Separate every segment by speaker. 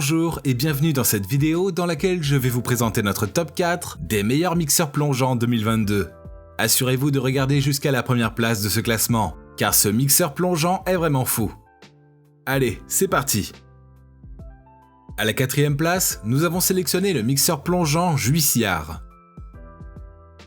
Speaker 1: Bonjour et bienvenue dans cette vidéo dans laquelle je vais vous présenter notre top 4 des meilleurs mixeurs plongeants 2022. Assurez-vous de regarder jusqu'à la première place de ce classement, car ce mixeur plongeant est vraiment fou. Allez, c'est parti! À la 4e place, nous avons sélectionné le mixeur plongeant Juicyard.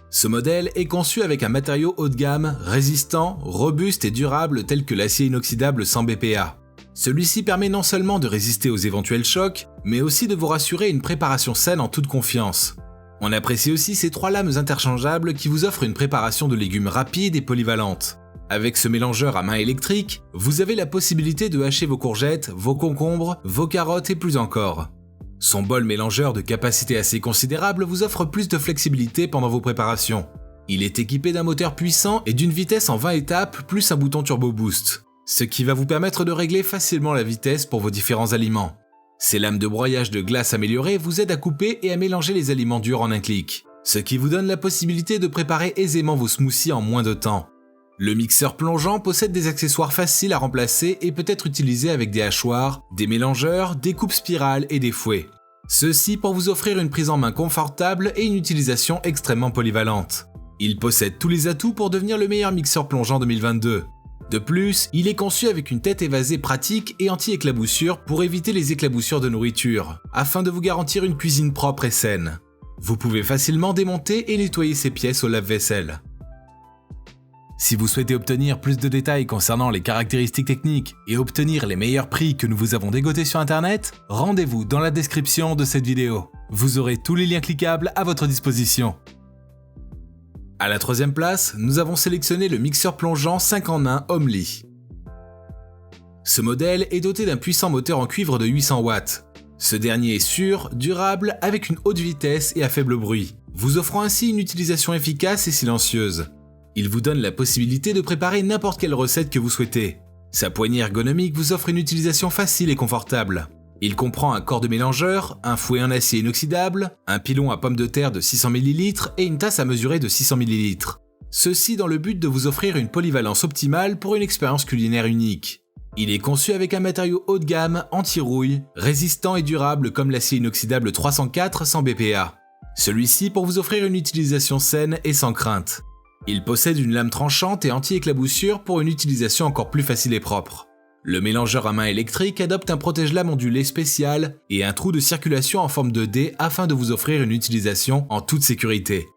Speaker 1: Ce modèle est conçu avec un matériau haut de gamme, résistant, robuste et durable tel que l'acier inoxydable 100 BPa. Celui-ci permet non seulement de résister aux éventuels chocs, mais aussi de vous rassurer une préparation saine en toute confiance. On apprécie aussi ces 3 lames interchangeables qui vous offrent une préparation de légumes rapide et polyvalente. Avec ce mélangeur à main électrique, vous avez la possibilité de hacher vos courgettes, vos concombres, vos carottes et plus encore. Son bol mélangeur de capacité assez considérable vous offre plus de flexibilité pendant vos préparations. Il est équipé d'un moteur puissant et d'une vitesse en 20 étapes plus un bouton turbo boost, ce qui va vous permettre de régler facilement la vitesse pour vos différents aliments. Ces lames de broyage de glace améliorées vous aident à couper et à mélanger les aliments durs en un clic, ce qui vous donne la possibilité de préparer aisément vos smoothies en moins de temps. Le mixeur plongeant possède des accessoires faciles à remplacer et peut être utilisé avec des hachoirs, des mélangeurs, des coupes spirales et des fouets. Ceci pour vous offrir une prise en main confortable et une utilisation extrêmement polyvalente. Il possède tous les atouts pour devenir le meilleur mixeur plongeant 2022. De plus, il est conçu avec une tête évasée pratique et anti-éclaboussure pour éviter les éclaboussures de nourriture, afin de vous garantir une cuisine propre et saine. Vous pouvez facilement démonter et nettoyer ces pièces au lave-vaisselle. Si vous souhaitez obtenir plus de détails concernant les caractéristiques techniques et obtenir les meilleurs prix que nous vous avons dégotés sur internet, rendez-vous dans la description de cette vidéo. Vous aurez tous les liens cliquables à votre disposition. À la 3e place, nous avons sélectionné le mixeur plongeant 5 en 1 Homely. Ce modèle est doté d'un puissant moteur en cuivre de 800 watts. Ce dernier est sûr, durable, avec une haute vitesse et à faible bruit, vous offrant ainsi une utilisation efficace et silencieuse. Il vous donne la possibilité de préparer n'importe quelle recette que vous souhaitez. Sa poignée ergonomique vous offre une utilisation facile et confortable. Il comprend un corps de mélangeur, un fouet en acier inoxydable, un pilon à pommes de terre de 600 ml et une tasse à mesurer de 600 ml. Ceci dans le but de vous offrir une polyvalence optimale pour une expérience culinaire unique. Il est conçu avec un matériau haut de gamme, anti-rouille, résistant et durable comme l'acier inoxydable 304 100 BPa. Celui-ci pour vous offrir une utilisation saine et sans crainte. Il possède une lame tranchante et anti-éclaboussure pour une utilisation encore plus facile et propre. Le mélangeur à main électrique adopte un protège-lames ondulé spécial et un trou de circulation en forme de D afin de vous offrir une utilisation en toute sécurité.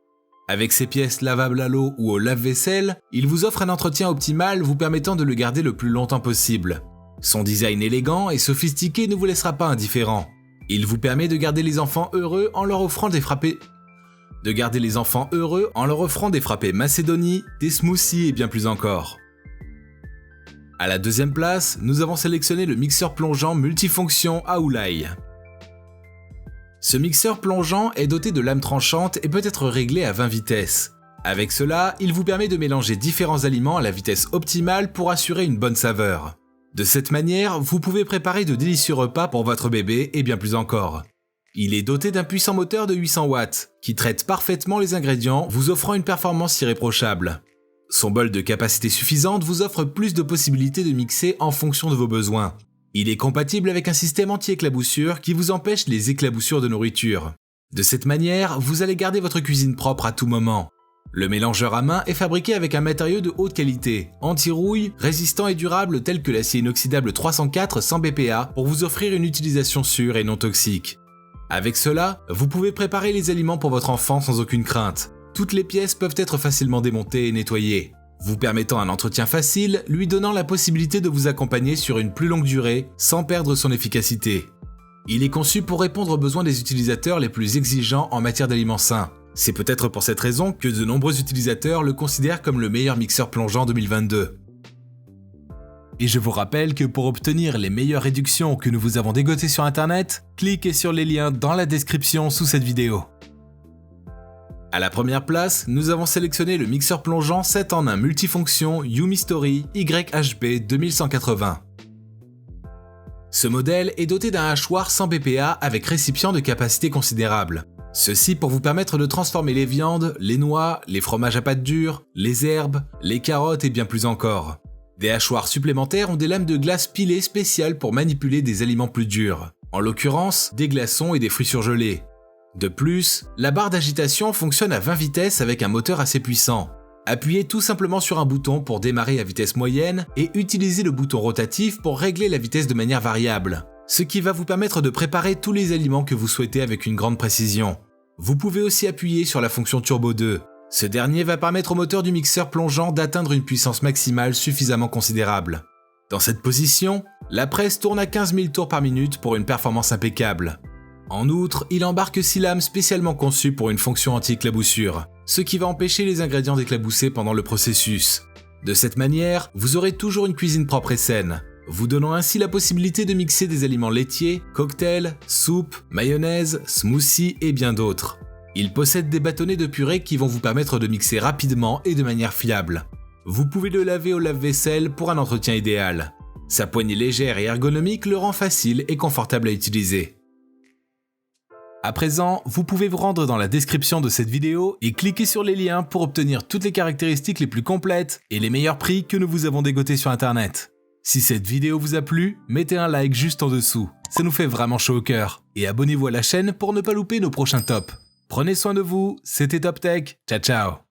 Speaker 1: Avec ses pièces lavables à l'eau ou au lave-vaisselle, il vous offre un entretien optimal vous permettant de le garder le plus longtemps possible. Son design élégant et sophistiqué ne vous laissera pas indifférent. Il vous permet de garder les enfants heureux en leur offrant des frappés Macédonie, des smoothies et bien plus encore. À la 2e place, nous avons sélectionné le mixeur plongeant multifonction Aoulai. Ce mixeur plongeant est doté de lames tranchantes et peut être réglé à 20 vitesses. Avec cela, il vous permet de mélanger différents aliments à la vitesse optimale pour assurer une bonne saveur. De cette manière, vous pouvez préparer de délicieux repas pour votre bébé et bien plus encore. Il est doté d'un puissant moteur de 800 watts, qui traite parfaitement les ingrédients, vous offrant une performance irréprochable. Son bol de capacité suffisante vous offre plus de possibilités de mixer en fonction de vos besoins. Il est compatible avec un système anti-éclaboussure qui vous empêche les éclaboussures de nourriture. De cette manière, vous allez garder votre cuisine propre à tout moment. Le mélangeur à main est fabriqué avec un matériau de haute qualité, anti-rouille, résistant et durable tel que l'acier inoxydable 304 100 BPa pour vous offrir une utilisation sûre et non toxique. Avec cela, vous pouvez préparer les aliments pour votre enfant sans aucune crainte. Toutes les pièces peuvent être facilement démontées et nettoyées, vous permettant un entretien facile, lui donnant la possibilité de vous accompagner sur une plus longue durée sans perdre son efficacité. Il est conçu pour répondre aux besoins des utilisateurs les plus exigeants en matière d'aliments sains. C'est peut-être pour cette raison que de nombreux utilisateurs le considèrent comme le meilleur mixeur plongeant 2022. Et je vous rappelle que pour obtenir les meilleures réductions que nous vous avons dégotées sur internet, cliquez sur les liens dans la description sous cette vidéo. À la 1re place, nous avons sélectionné le mixeur plongeant 7 en 1 multifonction Yumi Story YHB 2180. Ce modèle est doté d'un hachoir 100 BPa avec récipient de capacité considérable. Ceci pour vous permettre de transformer les viandes, les noix, les fromages à pâte dure, les herbes, les carottes et bien plus encore. Des hachoirs supplémentaires ont des lames de glace pilées spéciales pour manipuler des aliments plus durs. en l'occurrence des glaçons et des fruits surgelés. De plus, la barre d'agitation fonctionne à 20 vitesses avec un moteur assez puissant. Appuyez tout simplement sur un bouton pour démarrer à vitesse moyenne et utilisez le bouton rotatif pour régler la vitesse de manière variable, ce qui va vous permettre de préparer tous les aliments que vous souhaitez avec une grande précision. Vous pouvez aussi appuyer sur la fonction Turbo 2. Ce dernier va permettre au moteur du mixeur plongeant d'atteindre une puissance maximale suffisamment considérable. Dans cette position, la presse tourne à 15 000 tours par minute pour une performance impeccable. En outre, il embarque 6 lames spécialement conçues pour une fonction anti-éclaboussure, ce qui va empêcher les ingrédients d'éclabousser pendant le processus. De cette manière, vous aurez toujours une cuisine propre et saine, vous donnant ainsi la possibilité de mixer des aliments laitiers, cocktails, soupes, mayonnaise, smoothies et bien d'autres. Il possède des bâtonnets de purée qui vont vous permettre de mixer rapidement et de manière fiable. Vous pouvez le laver au lave-vaisselle pour un entretien idéal. Sa poignée légère et ergonomique le rend facile et confortable à utiliser. À présent, vous pouvez vous rendre dans la description de cette vidéo et cliquer sur les liens pour obtenir toutes les caractéristiques les plus complètes et les meilleurs prix que nous vous avons dégotés sur internet. Si cette vidéo vous a plu, mettez un like juste en dessous, ça nous fait vraiment chaud au cœur. Et abonnez-vous à la chaîne pour ne pas louper nos prochains tops. Prenez soin de vous, c'était Top Tech, ciao ciao.